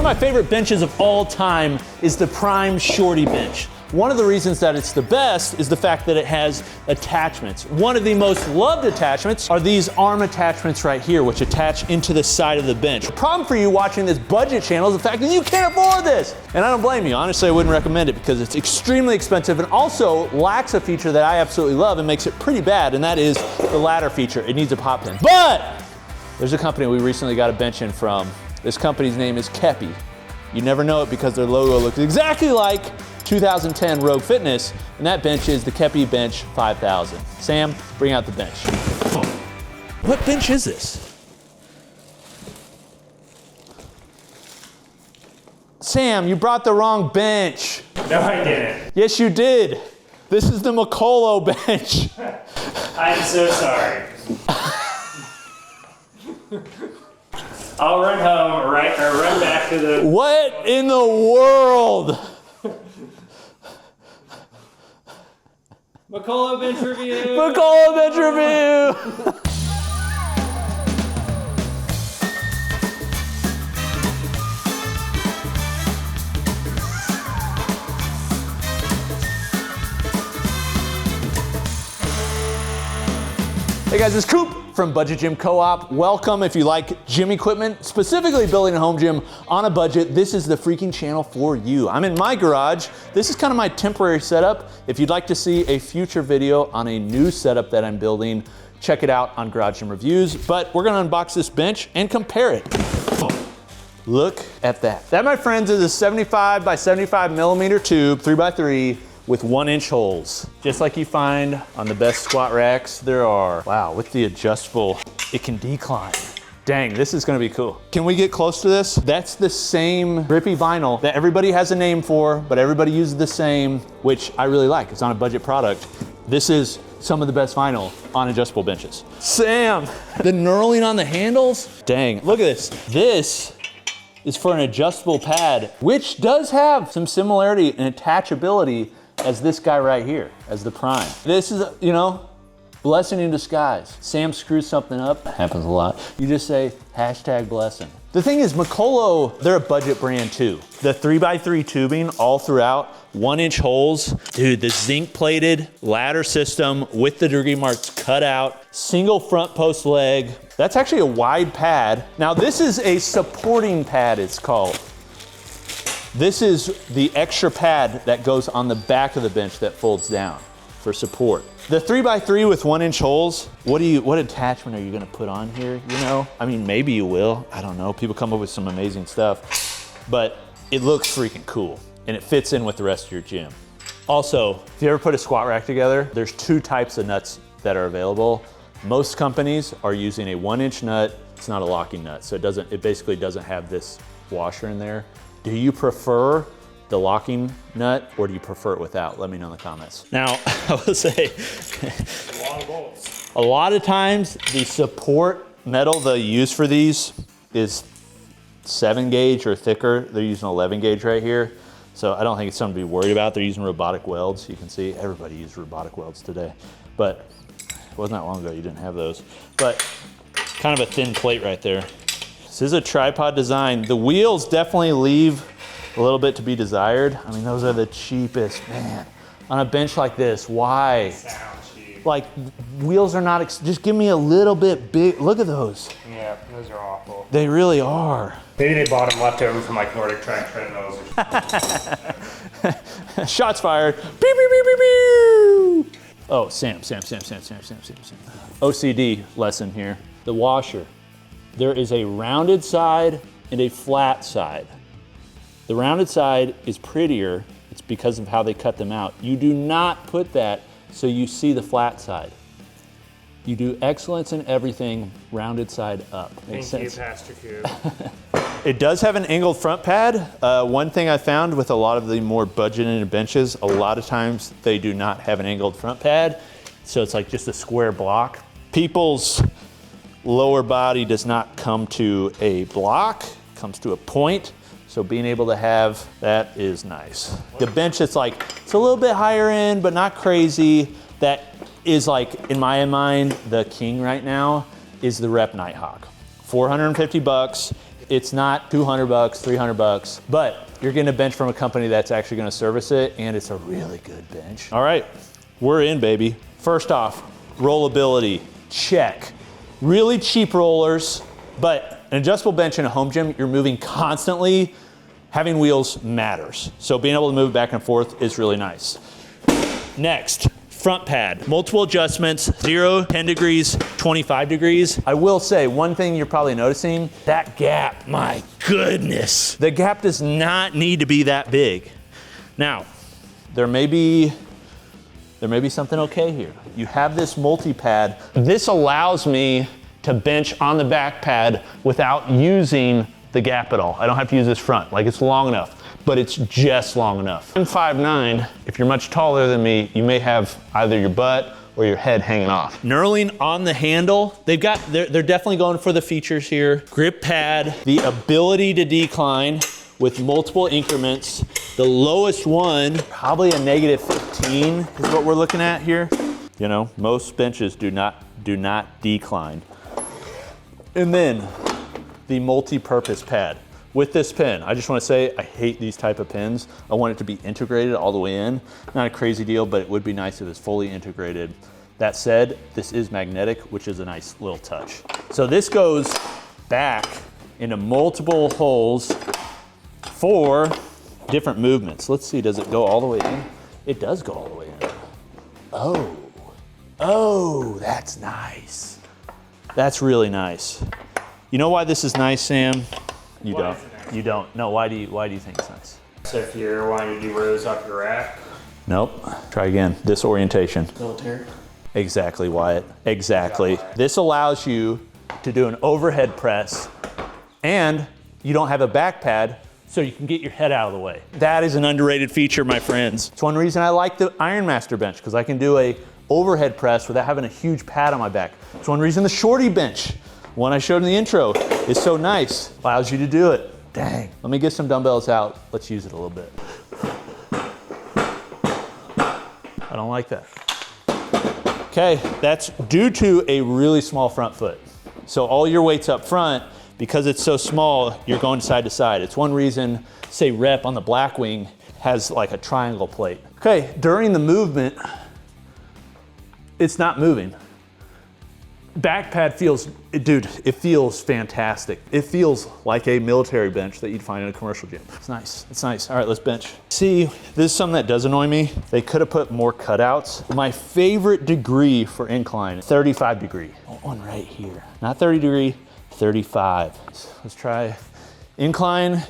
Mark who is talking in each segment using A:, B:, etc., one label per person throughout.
A: One of my favorite benches of all time is the Prime Shorty bench. One of the reasons that it's the best is the fact that it has attachments. One of the most loved attachments are these arm attachments right here, which attach into the side of the bench. The problem for you watching this budget channel is the fact that you can't afford this. And I don't blame you. Honestly, I wouldn't recommend it because it's extremely expensive and also lacks a feature that I absolutely love and makes it pretty bad, and that is the ladder feature. It needs a pop pin. But there's a company we recently got a bench in from. This company's name is Kepi. You never know it because their logo looks exactly like 2010 Rogue Fitness, and that bench is the Kepi Bench 5000. Sam, bring out the bench. What bench is this? Sam, you brought the wrong bench.
B: No, I didn't.
A: Yes, you did. This is the Mikolo bench.
B: I'm so sorry. I'll run home or run back to the...
A: What in the world?
B: Mikolo bench review.
A: Mikolo bench review. Hey guys, it's Coop from Budget Gym Co-op. Welcome if you like gym equipment, specifically building a home gym on a budget. This is the freaking channel for you. I'm in my garage. This is kind of my temporary setup. If you'd like to see a future video on a new setup that I'm building, check it out on Garage Gym Reviews. But we're gonna unbox this bench and compare it. Look at that. That, my friends, is a 75 by 75 millimeter tube, 3x3, with 1-inch holes, just like you find on the best squat racks there are. Wow, with the adjustable, it can decline. Dang, this is gonna be cool. Can we get close to this? That's the same grippy vinyl that everybody has a name for, but everybody uses the same, which I really like. It's on a budget product. This is some of the best vinyl on adjustable benches. Sam, the knurling on the handles? Dang, look at this. This is for an adjustable pad, which does have some similarity and attachability as this guy right here, as the Prime. This is, you know, blessing in disguise. Sam screws something up, happens a lot. You just say, #blessing. The thing is, Mikolo, they're a budget brand too. The 3x3 tubing all throughout, 1-inch holes. Dude, the zinc plated ladder system with the degree marks cut out, single front post leg. That's actually a wide pad. Now this is a supporting pad, it's called. This is the extra pad that goes on the back of the bench that folds down for support. The 3x3 with 1-inch holes, what attachment are you gonna put on here, you know? I mean, maybe you will, I don't know. People come up with some amazing stuff, but it looks freaking cool and it fits in with the rest of your gym. Also, if you ever put a squat rack together, there's 2 types of nuts that are available. Most companies are using a 1-inch nut. It's not a locking nut, so it basically doesn't have this washer in there. Do you prefer the locking nut or do you prefer it without? Let me know in the comments. Now, I will say, a lot of times the support metal they use for these is 7 gauge or thicker. They're using 11 gauge right here. So I don't think it's something to be worried about. They're using robotic welds. You can see everybody uses robotic welds today, but it wasn't that long ago you didn't have those. But kind of a thin plate right there. This is a tripod design. The wheels definitely leave a little bit to be desired. I mean, those are the cheapest, man. On a bench like this, why?
B: Sounds cheap.
A: Like, wheels are not, just give me a little bit big. Look at those.
B: Yeah, those are awful.
A: They really are.
B: Maybe they bought them left over from like Nordic track treadmills or something.
A: Shots fired. Pew, pew, pew, pew, pew. Oh, Sam. OCD lesson here. The washer. There is a rounded side and a flat side. The rounded side is prettier. It's because of how they cut them out. You do not put that so you see the flat side. You do excellence in everything, rounded side up. Makes sense.
B: Thank you, Pastor Coop.
A: It does have an angled front pad. One thing I found with a lot of the more budgeted benches, a lot of times they do not have an angled front pad. So it's like just a square block. People's lower body does not come to a block, it comes to a point. So being able to have that is nice. The bench, it's like, it's a little bit higher end, but not crazy. That is like, in my mind, the king right now is the Rep Nighthawk. $450. It's not 200 bucks, 300 bucks, but you're getting a bench from a company that's actually gonna service it, and it's a really good bench. All right, we're in, baby. First off, rollability, check. Really cheap rollers, but an adjustable bench in a home gym, you're moving constantly. Having wheels matters. So being able to move back and forth is really nice. Next, front pad. Multiple adjustments, 0, 10 degrees, 25 degrees. I will say one thing you're probably noticing, that gap, my goodness. The gap does not need to be that big. Now, there may be something okay here. You have this multi-pad. This allows me to bench on the back pad without using the gap at all. I don't have to use this front, like it's long enough, but it's just long enough. I'm 5'9", if you're much taller than me, you may have either your butt or your head hanging off. Knurling on the handle, they're definitely going for the features here. Grip pad, the ability to decline with multiple increments. The lowest one, probably a -15 is what we're looking at here. You know, most benches do not decline. And then the multi-purpose pad. With this pin, I just want to say I hate these type of pins. I want it to be integrated all the way in. Not a crazy deal, but it would be nice if it's fully integrated. That said, this is magnetic, which is a nice little touch. So this goes back into multiple holes for different movements. Let's see, does it go all the way in? It does go all the way in. Oh, that's nice. That's really nice. You know why this is nice, Sam? You don't. You don't. No, why do you think it's nice?
B: So if you're wanting to do rows off your rack.
A: Nope. Try again. This orientation.
B: Military.
A: Exactly, Wyatt. Exactly. This allows you to do an overhead press, and you don't have a back pad, so you can get your head out of the way. That is an underrated feature, my friends. It's one reason I like the Ironmaster bench, because I can do a overhead press without having a huge pad on my back. It's one reason the Shorty bench, one I showed in the intro, is so nice. Allows you to do it. Dang. Let me get some dumbbells out. Let's use it a little bit. I don't like that. Okay, that's due to a really small front foot. So all your weight's up front. Because it's so small, you're going side to side. It's one reason, say Rep on the Blackwing has like a triangle plate. Okay, during the movement, it's not moving. Back pad feels, dude, it feels fantastic. It feels like a military bench that you'd find in a commercial gym. It's nice, it's nice. All right, let's bench. See, this is something that does annoy me. They could have put more cutouts. My favorite degree for incline, 35 degree. One right here, not 30 degree, 35. Let's try incline.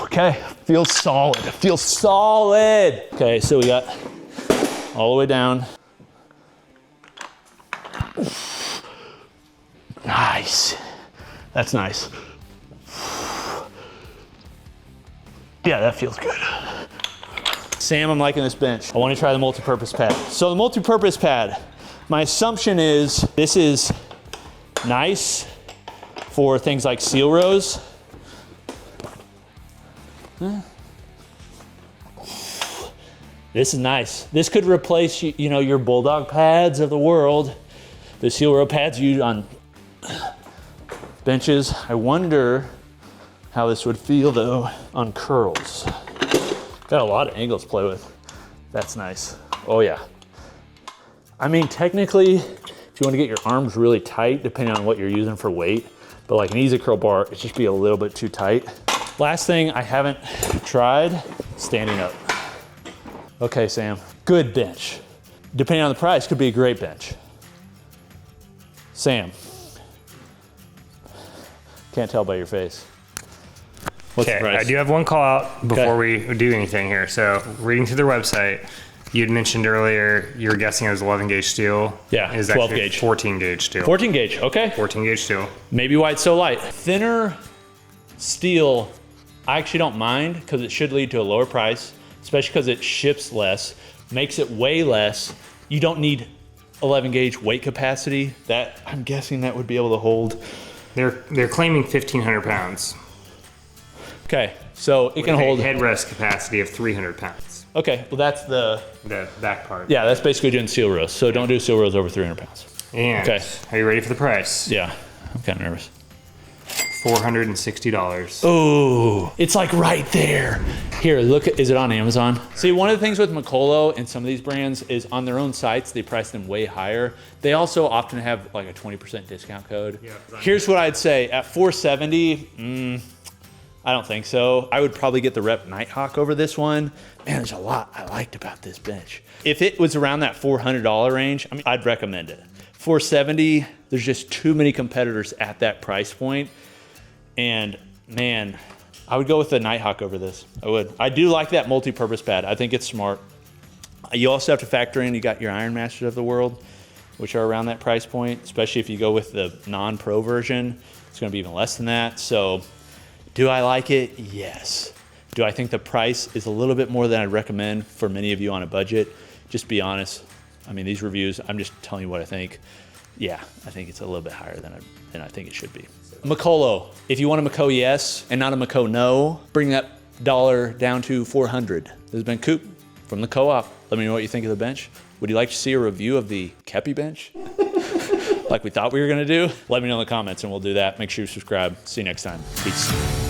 A: Okay, feels solid. Feels solid. Okay, so we got all the way down. Nice. That's nice. Yeah, that feels good. Sam, I'm liking this bench. I want to try the multi-purpose pad. So the multi-purpose pad, my assumption is this is nice for things like seal rows. This is nice. This could replace, you know, your Bulldog pads of the world, the seal row pads used on benches. I wonder how this would feel though on curls. Got a lot of angles to play with. That's nice. Oh yeah. I mean, technically, if you want to get your arms really tight, depending on what you're using for weight, but like an easy curl bar, it's just be a little bit too tight. Last thing I haven't tried, standing up. Okay, Sam, good bench. Depending on the price, could be a great bench. Sam, can't tell by your face. What's the price?
B: I do have one call out before we do anything here. So reading through their website, you'd mentioned earlier you were guessing it was 11 gauge steel.
A: Yeah,
B: it's
A: 12
B: actually
A: gauge.
B: 14 gauge steel.
A: 14 gauge, okay.
B: 14 gauge steel.
A: Maybe why it's so light. Thinner steel, I actually don't mind because it should lead to a lower price, especially because it ships less, makes it weigh less. You don't need 11 gauge weight capacity. That, I'm guessing that would be able to hold.
B: They're claiming 1,500 pounds.
A: Okay, So it can hold
B: headrest capacity of 300 pounds.
A: Okay, well that's the
B: back part.
A: Yeah, that's basically doing seal rows. So don't do seal rows over 300 pounds.
B: And
A: okay,
B: are you ready for the price?
A: Yeah, I'm kind of nervous.
B: $460.
A: Oh, it's like right there. Here, look, is it on Amazon? See, one of the things with Mikolo and some of these brands is on their own sites, they price them way higher. They also often have like a 20% discount code. Yeah, here's what I'd say, at $470, I don't think so. I would probably get the Rep Nighthawk over this one. Man, there's a lot I liked about this bench. If it was around that $400 range, I mean, I'd recommend it. $470, there's just too many competitors at that price point. And man, I would go with the Nighthawk over this. I would. I do like that multi-purpose pad. I think it's smart. You also have to factor in, you got your Iron Masters of the world, which are around that price point, especially if you go with the non-pro version. It's gonna be even less than that. So do I like it? Yes. Do I think the price is a little bit more than I'd recommend for many of you on a budget? Just be honest. I mean, these reviews, I'm just telling you what I think. Yeah, I think it's a little bit higher than I think it should be. Mikolo, if you want a Miko yes and not a Miko no, bring that dollar down to 400. This has been Coop from the Co-op. Let me know what you think of the bench. Would you like to see a review of the Kepi bench? Like we thought we were gonna do? Let me know in the comments and we'll do that. Make sure you subscribe. See you next time. Peace.